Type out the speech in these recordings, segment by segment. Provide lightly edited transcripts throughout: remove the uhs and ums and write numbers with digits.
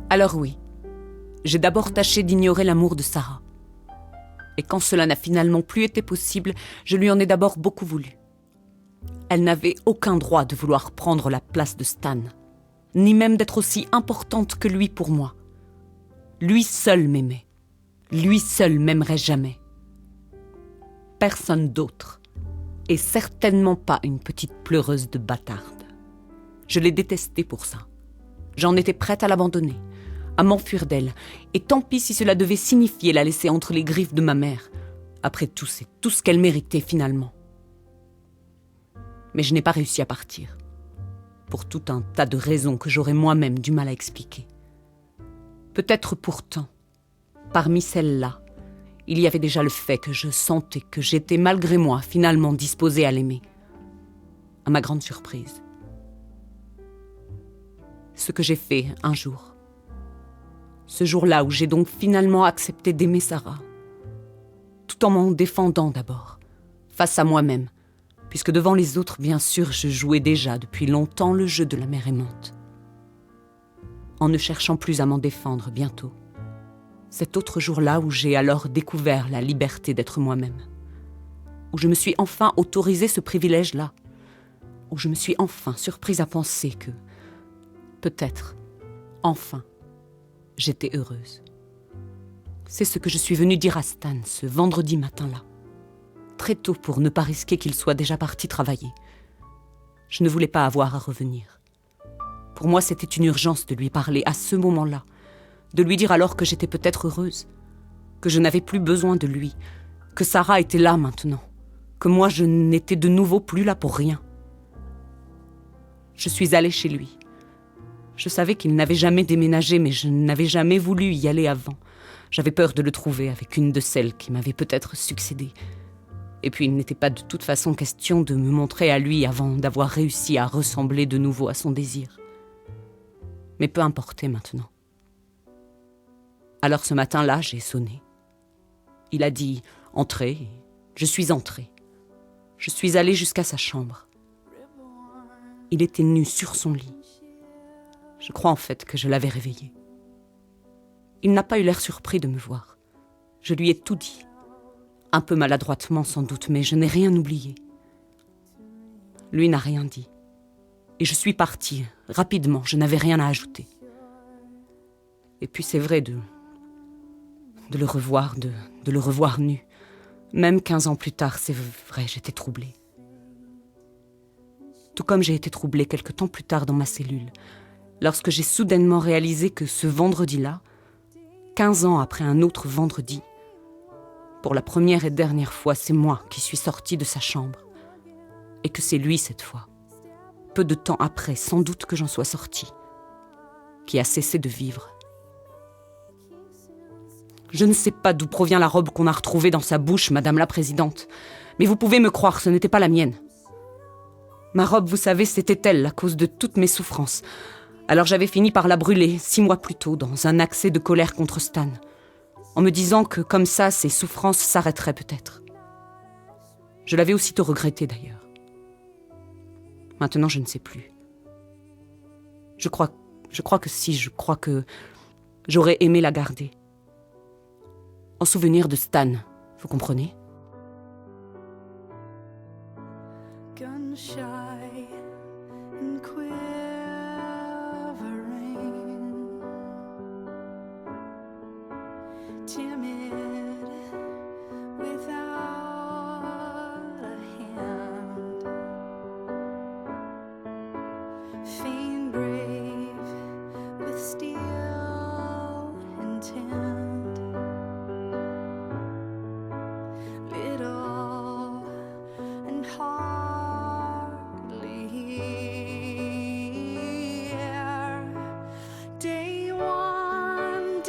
Alors oui, j'ai d'abord tâché d'ignorer l'amour de Sarah. Et quand cela n'a finalement plus été possible, je lui en ai d'abord beaucoup voulu. Elle n'avait aucun droit de vouloir prendre la place de Stan, ni même d'être aussi importante que lui pour moi. Lui seul m'aimait. Lui seul m'aimerait jamais. Personne d'autre. Et certainement pas une petite pleureuse de bâtarde. Je l'ai détestée pour ça. J'en étais prête à l'abandonner, à m'enfuir d'elle, et tant pis si cela devait signifier la laisser entre les griffes de ma mère. Après tout, c'est tout ce qu'elle méritait finalement. Mais je n'ai pas réussi à partir, pour tout un tas de raisons que j'aurais moi-même du mal à expliquer. Peut-être pourtant, parmi celles-là, il y avait déjà le fait que je sentais que j'étais malgré moi finalement disposée à l'aimer. À ma grande surprise. Ce que j'ai fait un jour. Ce jour-là où j'ai donc finalement accepté d'aimer Sarah. Tout en m'en défendant d'abord, face à moi-même, puisque devant les autres, bien sûr, je jouais déjà depuis longtemps le jeu de la mère aimante. En ne cherchant plus à m'en défendre bientôt. Cet autre jour-là où j'ai alors découvert la liberté d'être moi-même. Où je me suis enfin autorisé ce privilège-là. Où je me suis enfin surprise à penser que, peut-être, enfin, j'étais heureuse. C'est ce que je suis venue dire à Stan ce vendredi matin-là. Très tôt pour ne pas risquer qu'il soit déjà parti travailler. Je ne voulais pas avoir à revenir. Pour moi, c'était une urgence de lui parler à ce moment-là, de lui dire alors que j'étais peut-être heureuse, que je n'avais plus besoin de lui, que Sarah était là maintenant, que moi je n'étais de nouveau plus là pour rien. Je suis allée chez lui. Je savais qu'il n'avait jamais déménagé, mais je n'avais jamais voulu y aller avant. J'avais peur de le trouver avec une de celles qui m'avaient peut-être succédé. Et puis il n'était pas de toute façon question de me montrer à lui avant d'avoir réussi à ressembler de nouveau à son désir. Mais peu importait maintenant. Alors ce matin-là, j'ai sonné. Il a dit « Entrez » et je suis entrée. Je suis allée jusqu'à sa chambre. Il était nu sur son lit. Je crois en fait que je l'avais réveillé. Il n'a pas eu l'air surpris de me voir. Je lui ai tout dit. Un peu maladroitement sans doute, mais je n'ai rien oublié. Lui n'a rien dit. Et je suis partie, rapidement, je n'avais rien à ajouter. Et puis c'est vrai de le revoir, de le revoir nu. Même 15 ans plus tard, c'est vrai, j'étais troublée. Tout comme j'ai été troublée quelque temps plus tard dans ma cellule, lorsque j'ai soudainement réalisé que ce vendredi-là, 15 ans après un autre vendredi, pour la première et dernière fois, c'est moi qui suis sortie de sa chambre. Et que c'est lui cette fois, peu de temps après, sans doute que j'en sois sortie, qui a cessé de vivre. Je ne sais pas d'où provient la robe qu'on a retrouvée dans sa bouche, Madame la Présidente, mais vous pouvez me croire, ce n'était pas la mienne. Ma robe, vous savez, c'était elle, à cause de toutes mes souffrances. Alors j'avais fini par la brûler, 6 mois plus tôt, dans un accès de colère contre Stan, en me disant que, comme ça, ses souffrances s'arrêteraient peut-être. Je l'avais aussitôt regretté, d'ailleurs. Maintenant, je ne sais plus. Je crois que j'aurais aimé la garder. En souvenir de Stan, vous comprenez? Gun shy and quivering, timid without a hand, faint brave with steel intent, little and hardly here. Day one,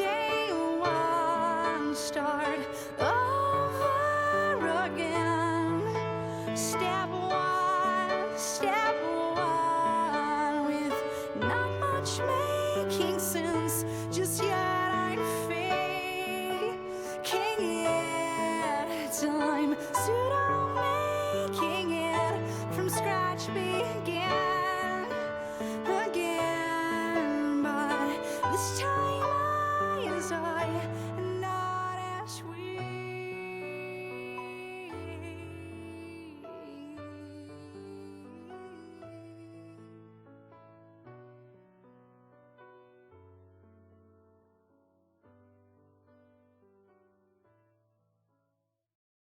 start over again. Step one, with not much making sense. Just yet I'm faking it. Time pseudo making it from scratch begin again, but this time